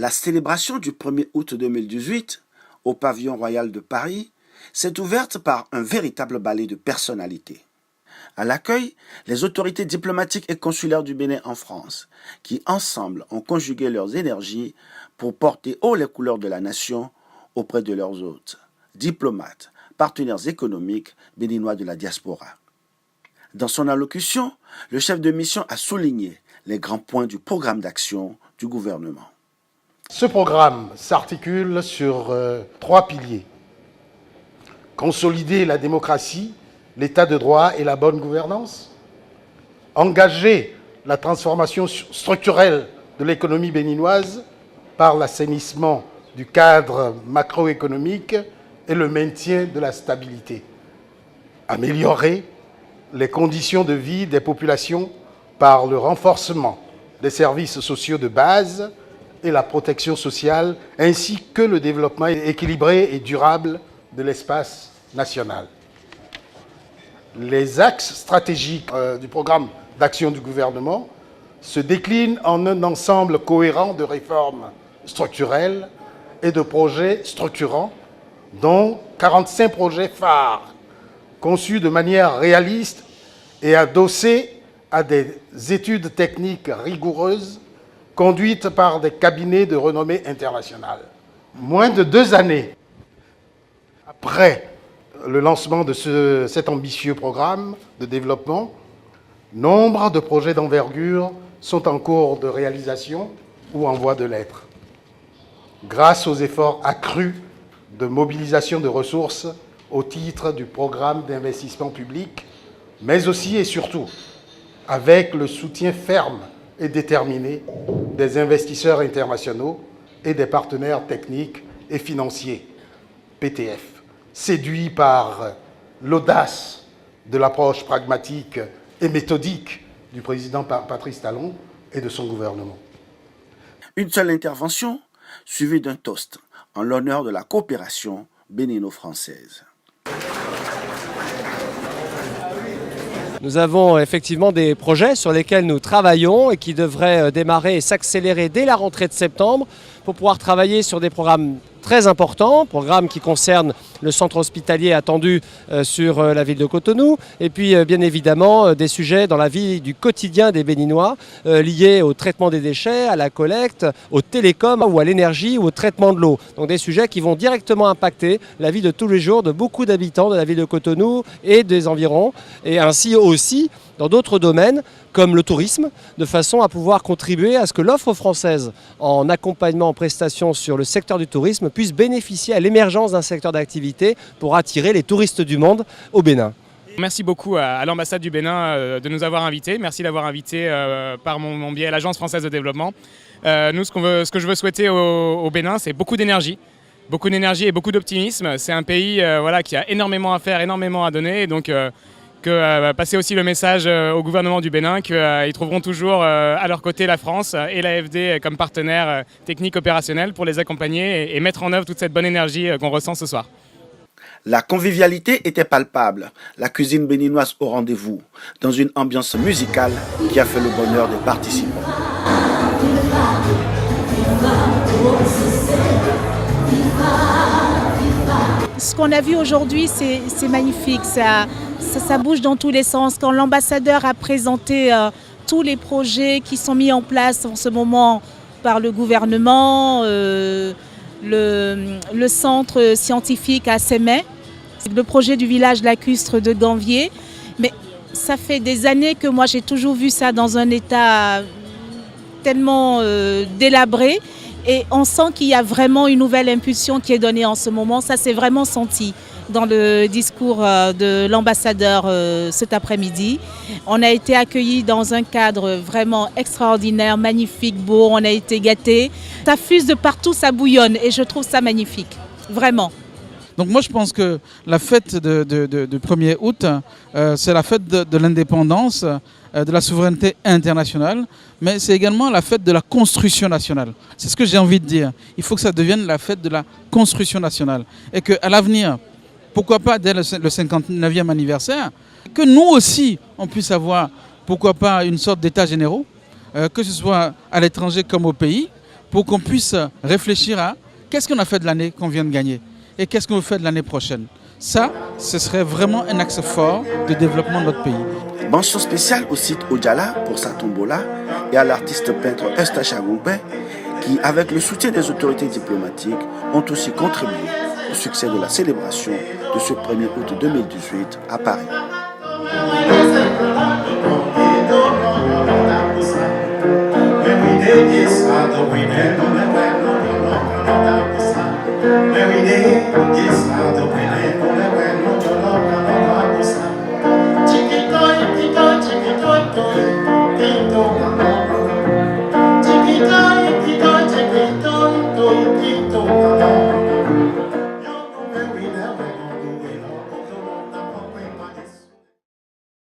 La célébration du 1er août 2018 au pavillon royal de Paris s'est ouverte par un véritable ballet de personnalités. À l'accueil, les autorités diplomatiques et consulaires du Bénin en France, qui ensemble ont conjugué leurs énergies pour porter haut les couleurs de la nation auprès de leurs hôtes, diplomates, partenaires économiques béninois de la diaspora. Dans son allocution, le chef de mission a souligné les grands points du programme d'action du gouvernement. Ce programme s'articule sur 3 piliers. Consolider la démocratie, l'état de droit et la bonne gouvernance. Engager la transformation structurelle de l'économie béninoise par l'assainissement du cadre macroéconomique et le maintien de la stabilité. Améliorer les conditions de vie des populations par le renforcement des services sociaux de base et la protection sociale, ainsi que le développement équilibré et durable de l'espace national. Les axes stratégiques du programme d'action du gouvernement se déclinent en un ensemble cohérent de réformes structurelles et de projets structurants, dont 45 projets phares, conçus de manière réaliste et adossés à des études techniques rigoureuses conduites par des cabinets de renommée internationale. Moins de 2 années après le lancement de cet ambitieux programme de développement, nombre de projets d'envergure sont en cours de réalisation ou en voie de l'être. Grâce aux efforts accrus de mobilisation de ressources au titre du programme d'investissement public, mais aussi et surtout avec le soutien ferme et déterminé des investisseurs internationaux et des partenaires techniques et financiers, PTF, séduits par l'audace de l'approche pragmatique et méthodique du président Patrice Talon et de son gouvernement. Une seule intervention suivie d'un toast en l'honneur de la coopération bénino-française. Nous avons effectivement des projets sur lesquels nous travaillons et qui devraient démarrer et s'accélérer dès la rentrée de septembre pour pouvoir travailler sur des programmes très importants, programmes qui concernent le centre hospitalier attendu sur la ville de Cotonou et puis bien évidemment des sujets dans la vie du quotidien des Béninois liés au traitement des déchets, à la collecte, aux télécoms ou à l'énergie ou au traitement de l'eau. Donc des sujets qui vont directement impacter la vie de tous les jours de beaucoup d'habitants de la ville de Cotonou et des environs et ainsi aussi dans d'autres domaines comme le tourisme, de façon à pouvoir contribuer à ce que l'offre française en accompagnement, en prestation sur le secteur du tourisme puisse bénéficier à l'émergence d'un secteur d'activité pour attirer les touristes du monde au Bénin. Merci beaucoup à l'ambassade du Bénin de nous avoir invités. Merci d'avoir invité par mon biais l'Agence française de développement. Nous, ce que je veux souhaiter au Bénin, c'est beaucoup d'énergie. Beaucoup d'énergie et beaucoup d'optimisme. C'est un pays qui a énormément à faire, énormément à donner. Donc, passer aussi le message au gouvernement du Bénin qu'ils trouveront toujours à leur côté la France et l'AFD comme partenaire technique opérationnel pour les accompagner et mettre en œuvre toute cette bonne énergie qu'on ressent ce soir. La convivialité était palpable, la cuisine béninoise au rendez-vous, dans une ambiance musicale qui a fait le bonheur des participants. Ce qu'on a vu aujourd'hui, c'est magnifique, ça bouge dans tous les sens. Quand l'ambassadeur a présenté tous les projets qui sont mis en place en ce moment par le gouvernement, le centre scientifique à Sémé, le projet du village lacustre de Ganvier. Mais ça fait des années que moi j'ai toujours vu ça dans un état tellement délabré. Et on sent qu'il y a vraiment une nouvelle impulsion qui est donnée en ce moment. Ça s'est vraiment senti dans le discours de l'ambassadeur cet après-midi. On a été accueillis dans un cadre vraiment extraordinaire, magnifique, beau. On a été gâtés. Ça fuse de partout, ça bouillonne et je trouve ça magnifique, vraiment. Donc moi je pense que la fête du 1er août, c'est la fête de l'indépendance, de la souveraineté internationale, mais c'est également la fête de la construction nationale. C'est ce que j'ai envie de dire. Il faut que ça devienne la fête de la construction nationale. Et qu'à l'avenir, pourquoi pas dès le 59e anniversaire, que nous aussi on puisse avoir, pourquoi pas, une sorte d'état généraux, que ce soit à l'étranger comme au pays, pour qu'on puisse réfléchir à qu'est-ce qu'on a fait de l'année qu'on vient de gagner et qu'est-ce qu'on fait de l'année prochaine. Ça, ce serait vraiment un axe fort de développement de notre pays. Mention spéciale au site Ojala pour sa tombola et à l'artiste peintre Eustache Agumpe qui, avec le soutien des autorités diplomatiques, ont aussi contribué au succès de la célébration de ce 1er août 2018 à Paris. Chiquito, chiquito, chiquito,